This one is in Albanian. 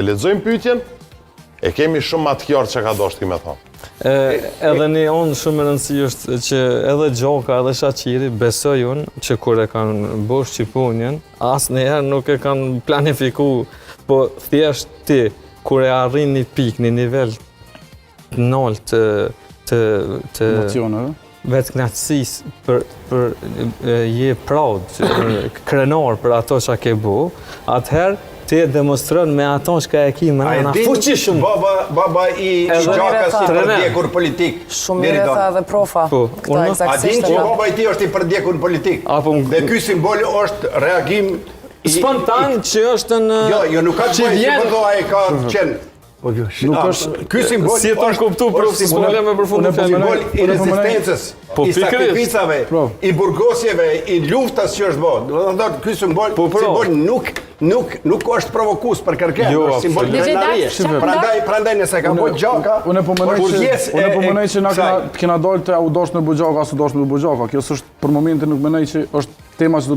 Të lexojmë pyetjen, e kemi shumë më të qartë që ka dashur ti me thonë. Edhe një onë shumë e rëndësi është që edhe Gjoka edhe Shaqiri besoj unë që kur e kanë bërë Shqipunjen, asnjëherë nuk e kanë planifikuar, po thjesht ti kur e arrin një pikë, një nivel të lartë të emocioneve, vetë kënaqësisë për je proud, krenar për ato që ke bu, atëherë ti e demonstron me ato që e ki më nëna fuqishëm. Baba i Gjakës i përdjekur politik. Shumë mirë tha dhe profa. Këta A din që baba i ti është i përdjekur politik? Dhe ky simbol është reagim spontan që është në... Jo, nuk ka që bëjë që përdo a e ka qenë. Nuk është... Ky simbol si e të në kuptu për simbole me përfundu simbol i rezistencës, i sakrifisave, i burgosjeve, i luftas që është bo. Ky simbol nuk është provokus për kërken, është simbol krenarie. Prandaj nëse ka bojt Gjaka... Unë po menoj që na kena dalë të u dosh në Bugjaka, asë u dosh në Bugjaka. Kjo është për momentin nuk menoj që është tema që